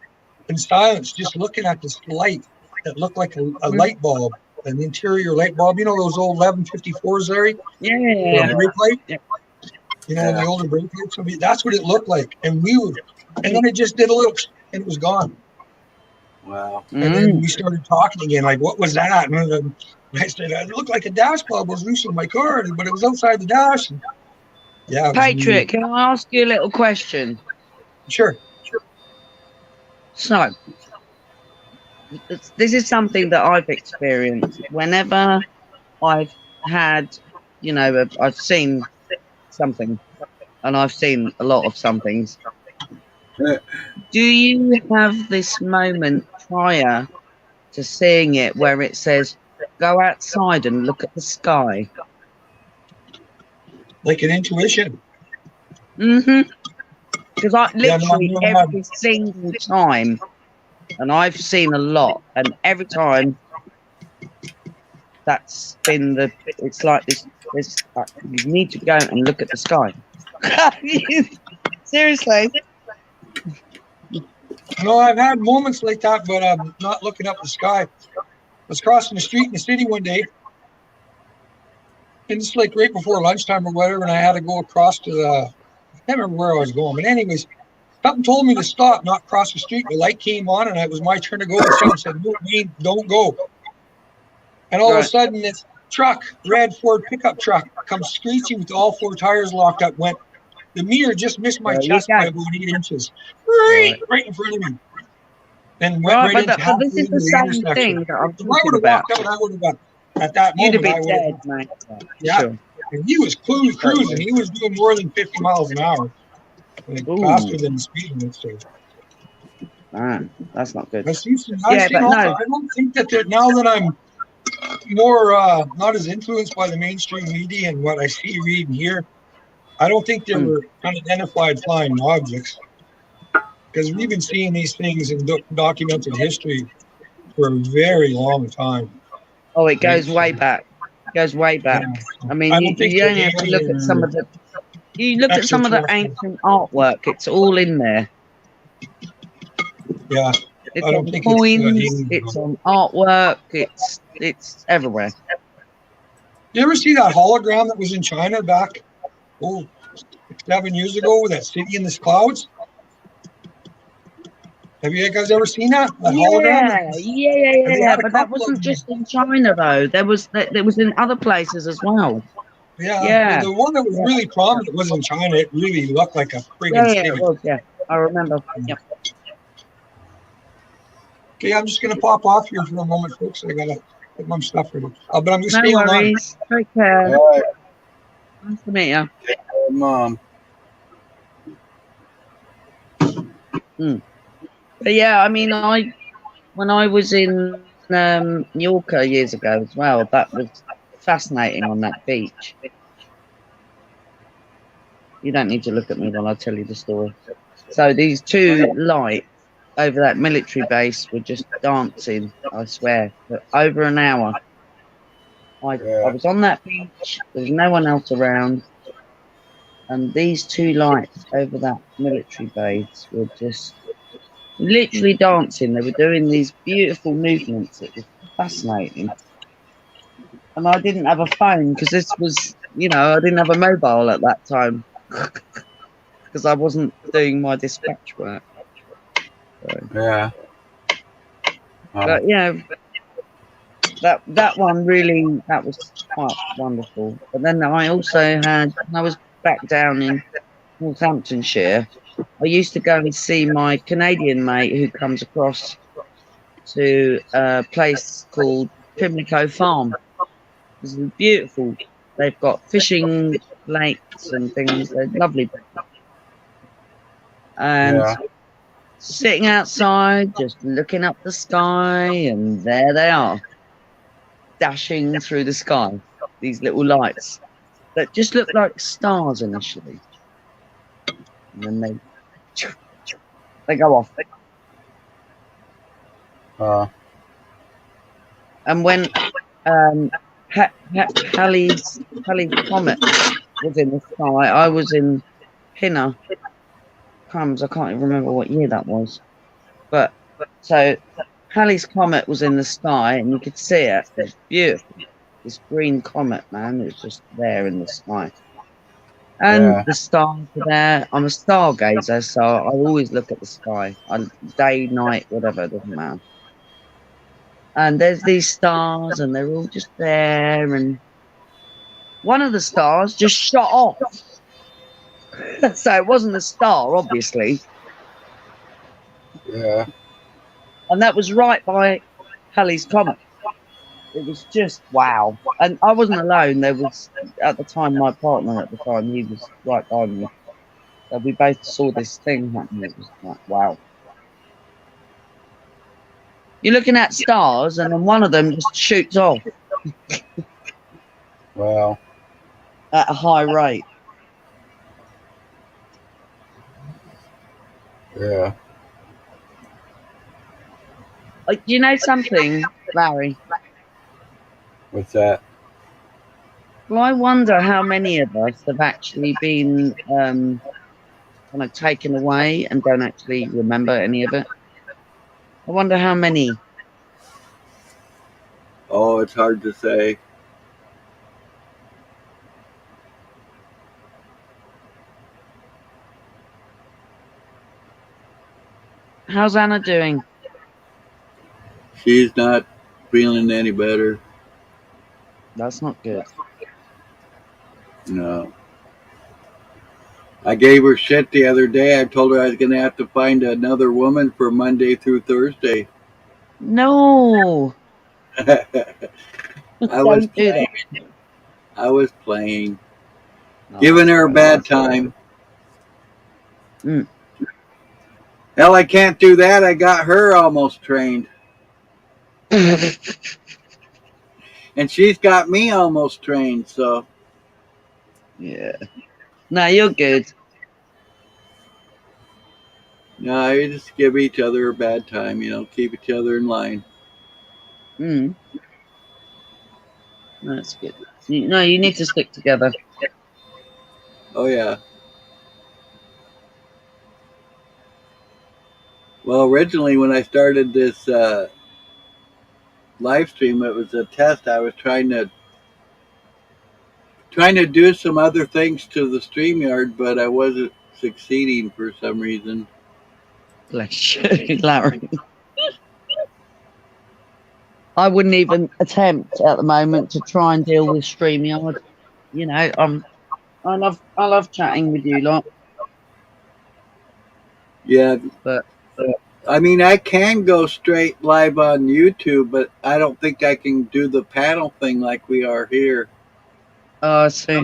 Speaker 3: in silence, just looking at this light that looked like a light bulb, an interior light bulb. You know those old 1154s, Larry?
Speaker 2: Yeah.
Speaker 3: Brake light? Yeah. You know, the older brake lights. I mean, that's what it looked like. And then it just did a little, and it was gone.
Speaker 1: Wow.
Speaker 3: And then we started talking again, like, what was that? And I said, it looked like a dash bulb was loose in my car, but it was outside the dash. And yeah.
Speaker 2: Patrick, can I ask you a little question?
Speaker 3: Sure.
Speaker 2: So, this is something that I've experienced. Whenever I've had, you know, I've seen something, and I've seen a lot of somethings. Do you have this moment prior to seeing it where it says, go outside and look at the sky?
Speaker 3: Like an intuition?
Speaker 2: Mm-hmm. Because I literally every single time, and I've seen a lot, and every time that's been it's like this you need to go and look at the sky. Seriously.
Speaker 3: No, I've had moments like that, but I'm not looking up the sky. I was crossing the street in the city one day, And it's like right before lunchtime or whatever, and I had to go across to I can't remember where I was going. But anyways, something told me to stop, not cross the street. The light came on, and it was my turn to go, and someone said, "No, Wayne, don't go." And all of a sudden, this truck, red Ford pickup truck, comes screeching with all four tires locked up. The mirror just missed my chest by about 8 inches, right in front of me. Then went right into half
Speaker 2: this is the same thing that I'm
Speaker 3: If I
Speaker 2: talking
Speaker 3: would have
Speaker 2: about.
Speaker 3: walked out, I would have got at that
Speaker 2: You'd
Speaker 3: moment.
Speaker 2: have
Speaker 3: I
Speaker 2: been
Speaker 3: would
Speaker 2: dead,
Speaker 3: have.
Speaker 2: mate.
Speaker 3: Yeah,
Speaker 2: Sure.
Speaker 3: and he was cruising. He was doing more than 50 miles an hour, like faster than the speed limit. So
Speaker 2: Man, that's not good.
Speaker 3: I've seen
Speaker 2: But
Speaker 3: all.
Speaker 2: no.
Speaker 3: I don't think that now that I'm more not as influenced by the mainstream media and what I see, read, and hear, I don't think they were unidentified flying objects, because we've been seeing these things in documented history for a very long time.
Speaker 2: Oh, it goes way back. It goes way back.
Speaker 3: Yeah.
Speaker 2: I mean,
Speaker 3: I don't think
Speaker 2: you only have to look at some of the. You look at some of the ancient artwork; it's all in there.
Speaker 3: Yeah,
Speaker 2: It's
Speaker 3: I don't
Speaker 2: on
Speaker 3: think
Speaker 2: coins. It's on artwork. It's everywhere.
Speaker 3: You ever see that hologram that was in China back 7 years ago with that city in the clouds? Have you guys ever seen that hologram?
Speaker 2: Yeah. But that wasn't just in China, though. There was in other places as well.
Speaker 3: Yeah. Well, the one that was really prominent was in China. It really looked like a friggin' city.
Speaker 2: It was. Yeah, I remember. Yep.
Speaker 3: Okay, I'm just gonna pop off here for a moment, folks. I gotta get my stuff ready. But I'm just staying
Speaker 2: No
Speaker 3: on.
Speaker 2: worries. Take care.
Speaker 1: All right.
Speaker 2: Nice to meet you.
Speaker 1: Take care, Mom.
Speaker 2: But yeah, I mean, when I was in Mallorca years ago as well, that was fascinating on that beach. You don't need to look at me while I tell you the story. So these two lights over that military base were just dancing, I swear, for over an hour. I was on that beach, there was no one else around, and these two lights over that military base were just literally dancing. They were doing these beautiful movements. It was fascinating. And I didn't have a phone because this was, I didn't have a mobile at that time because I wasn't doing my dispatch work. So.
Speaker 1: Yeah.
Speaker 2: But that one really, that was quite wonderful. But then I also had, when I was back down in Northamptonshire, I used to go and see my Canadian mate who comes across to a place called Pimlico Farm. It's beautiful. They've got fishing lakes and things. They're lovely. And sitting outside, just looking up the sky, and there they are, dashing through the sky. These little lights that just look like stars initially. And then they go off. And when Halley's Comet was in the sky, I was in Pinner. I can't even remember what year that was. But so Halley's Comet was in the sky, and you could see it. It was beautiful. This green comet, man, it was just there in the sky. And the stars were there. I'm a stargazer, so I always look at the sky. Day, night, whatever, it doesn't matter. And there's these stars, and they're all just there. And one of the stars just shot off. So it wasn't a star, obviously.
Speaker 1: Yeah.
Speaker 2: And that was right by Halley's Comet. It was just wow. And I wasn't alone. There was, at the time, my partner at the time, he was right by me. So we both saw this thing happen. It was like, wow. You're looking at stars, and then one of them just shoots off.
Speaker 1: Wow.
Speaker 2: At a high rate.
Speaker 1: Yeah.
Speaker 2: Do you know something, Larry?
Speaker 1: What's that?
Speaker 2: Well, I wonder how many of us have actually been kind of taken away and don't actually remember any of it. I wonder how many.
Speaker 1: Oh, it's hard to say.
Speaker 2: How's Anna doing?
Speaker 1: She's not feeling any better.
Speaker 2: That's not good.
Speaker 1: No. I gave her shit the other day. I told her I was going to have to find another woman for Monday through Thursday.
Speaker 2: No.
Speaker 1: I was
Speaker 2: Don't do
Speaker 1: playing.
Speaker 2: that.
Speaker 1: I was playing.
Speaker 2: No,
Speaker 1: Giving
Speaker 2: that's
Speaker 1: her a
Speaker 2: fair.
Speaker 1: bad time.
Speaker 2: Mm.
Speaker 1: Hell, I can't do that. I got her almost trained. And she's got me almost trained, so.
Speaker 2: Yeah. No, you're good.
Speaker 1: No, you just give each other a bad time, keep each other in line.
Speaker 2: Mm. That's good. No, you need to stick together.
Speaker 1: Oh, yeah. Well, originally when I started this live stream, it was a test. I was trying to do some other things to the StreamYard, but I wasn't succeeding for some reason.
Speaker 2: Bless you, Larry. I wouldn't even attempt at the moment to try and deal with StreamYard. You know, I love chatting with you lot.
Speaker 1: Yeah.
Speaker 2: But
Speaker 1: I mean, I can go straight live on YouTube, but I don't think I can do the panel thing like we are here.
Speaker 2: so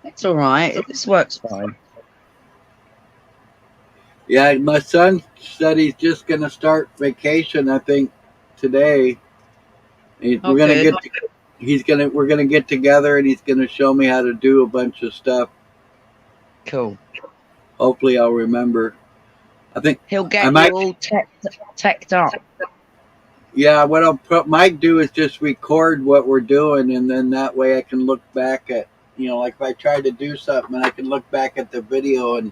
Speaker 2: it's all right. This works fine.
Speaker 1: Yeah, my son said he's just going to start vacation, I think, today. We're going to
Speaker 2: good.
Speaker 1: we're going to get together and he's going to show me how to do a bunch of stuff.
Speaker 2: Cool.
Speaker 1: Hopefully I'll remember. I think
Speaker 2: He'll get
Speaker 1: I might,
Speaker 2: you all teched up.
Speaker 1: Yeah, what might do is just record what we're doing, and then that way I can look back at, like if I try to do something, I can look back at the video and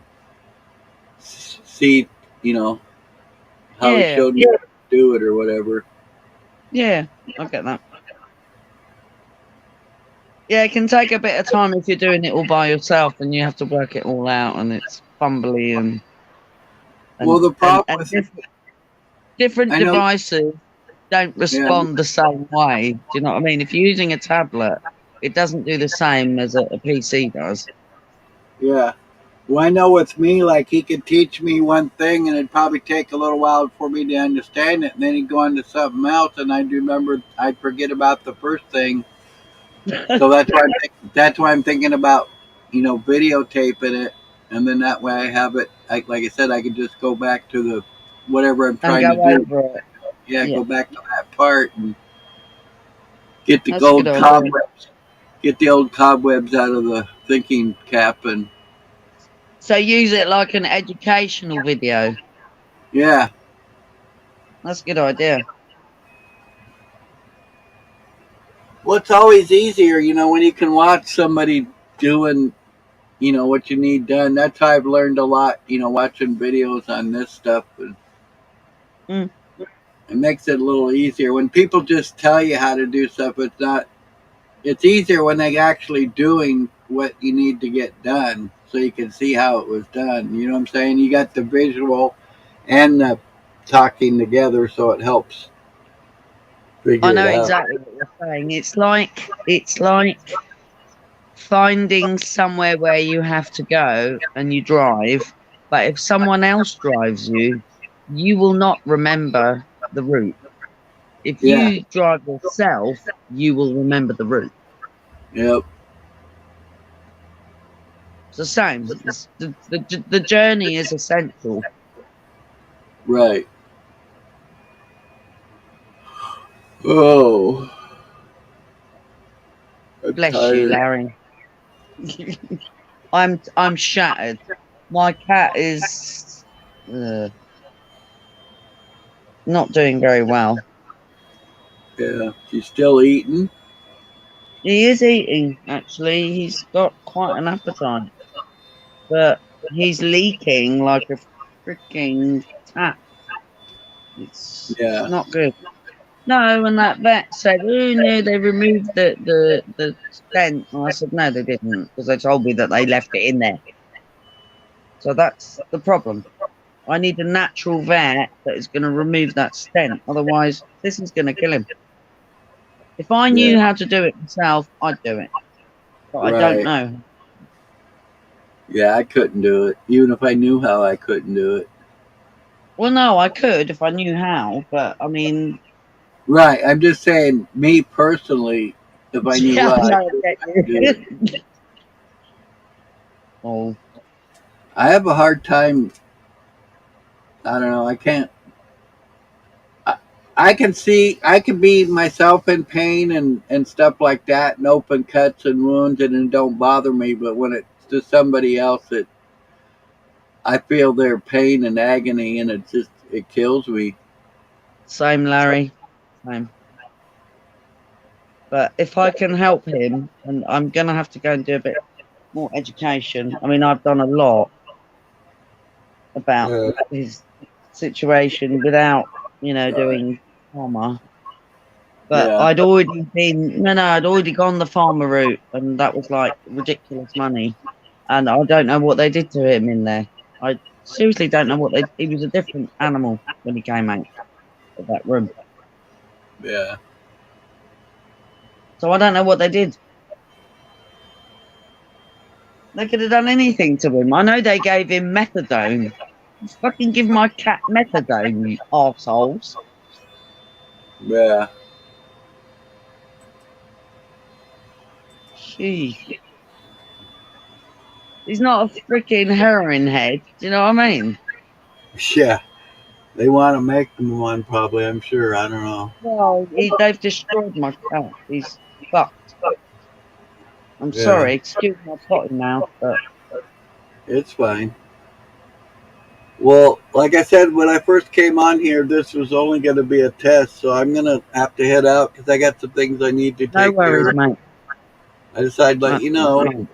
Speaker 1: see, how he showed me how to do it or whatever.
Speaker 2: Yeah, I get that. Yeah, it can take a bit of time if you're doing it all by yourself and you have to work it all out and it's fumbly and
Speaker 1: well, the problem with
Speaker 2: different devices don't respond the same way. Do you know what I mean? If you're using a tablet, it doesn't do the same as a PC does.
Speaker 1: Yeah. Well, I know with me, like he could teach me one thing and it'd probably take a little while for me to understand it, and then he'd go on to something else and I'd forget about the first thing. So that's why I'm thinking about, videotaping it, and then that way I have it. Like I said, I could just go back to the whatever I'm trying to do.
Speaker 2: Over it.
Speaker 1: Yeah, go back to that part and get the
Speaker 2: That's
Speaker 1: gold cobwebs, get the old cobwebs out of the thinking cap, and
Speaker 2: so use it like an educational video.
Speaker 1: Yeah,
Speaker 2: that's a good idea.
Speaker 1: Well, it's always easier, when you can watch somebody doing, what you need done. That's how I've learned a lot, watching videos on this stuff.
Speaker 2: And
Speaker 1: it makes it a little easier. When people just tell you how to do stuff, it's easier when they're actually doing what you need to get done so you can see how it was done. You know what I'm saying? You got the visual and the talking together, so it helps.
Speaker 2: I know exactly what you're saying. It's like finding somewhere where you have to go and you drive, but if someone else drives you, you will not remember the route. If you drive yourself, you will remember the route.
Speaker 1: Yep.
Speaker 2: It's the same. The journey is essential.
Speaker 1: Right. Oh.
Speaker 2: Bless you, Larry. I'm shattered. My cat is not doing very well.
Speaker 1: Yeah, he's still eating.
Speaker 2: He is eating, actually. He's got quite an appetite. But he's leaking like a freaking tap. It's not good. No, and that vet said, oh, no, they removed the stent. And I said, no, they didn't, because they told me that they left it in there. So that's the problem. I need a natural vet that is going to remove that stent. Otherwise, this is going to kill him. If I knew how to do it myself, I'd do it. But I don't
Speaker 1: Right.
Speaker 2: know.
Speaker 1: Yeah, I couldn't do it. Even if I knew how, I couldn't do it.
Speaker 2: Well, no, I could if I knew how. But I mean,
Speaker 1: Right. I'm just saying, me personally, if I knew
Speaker 2: yeah,
Speaker 1: what,
Speaker 2: no,
Speaker 1: I could do it.
Speaker 2: Oh,
Speaker 1: I have a hard time. I don't know. I can't. I can see. I can be myself in pain and stuff like that, and open cuts and wounds, and it don't bother me. But when it's to somebody else, I feel their pain and agony, and it kills me.
Speaker 2: same, Larry. Same. But if I can help him, and I'm going to have to go and do a bit more education. I mean, I've done a lot about
Speaker 1: Yeah.
Speaker 2: his situation without, doing trauma. But
Speaker 1: Yeah.
Speaker 2: I'd already I'd already gone the farmer route, and that was like ridiculous money. And I don't know what they did to him in there. I seriously don't know he was a different animal when he came out of that room.
Speaker 1: Yeah.
Speaker 2: So I don't know what they did. They could have done anything to him. I know they gave him methadone. Fucking give my cat methadone, you arseholes.
Speaker 1: Yeah.
Speaker 2: Gee. He's not a freaking heroin head. Do you know what I mean?
Speaker 1: Yeah. They want to make them one, probably. I'm sure. I don't know.
Speaker 2: Well, they've destroyed my cat. He's fucked. I'm
Speaker 1: Yeah.
Speaker 2: sorry, excuse my potty mouth, but
Speaker 1: It's fine. Well, like I said, when I first came on here, this was only going to be a test, so I'm going to have to head out because I got some things I need to
Speaker 2: no
Speaker 1: take care
Speaker 2: worries,
Speaker 1: of.
Speaker 2: mate.
Speaker 1: I decided to let you know.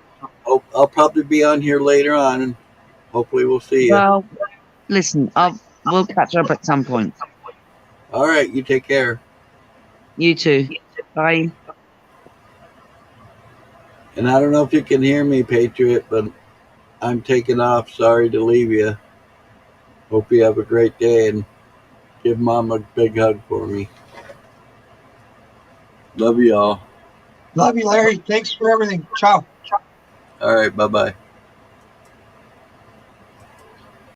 Speaker 1: I'll probably be on here later on, and hopefully we'll see you.
Speaker 2: Well, listen, we'll catch up at some point.
Speaker 1: All right, you take care.
Speaker 2: You too. Bye.
Speaker 1: And I don't know if you can hear me, Patriot, but I'm taking off. Sorry to leave you. Hope you have a great day, and give Mom a big hug for me. Love you all.
Speaker 3: Love you, Larry. Thanks for everything. Ciao.
Speaker 1: All right, bye-bye.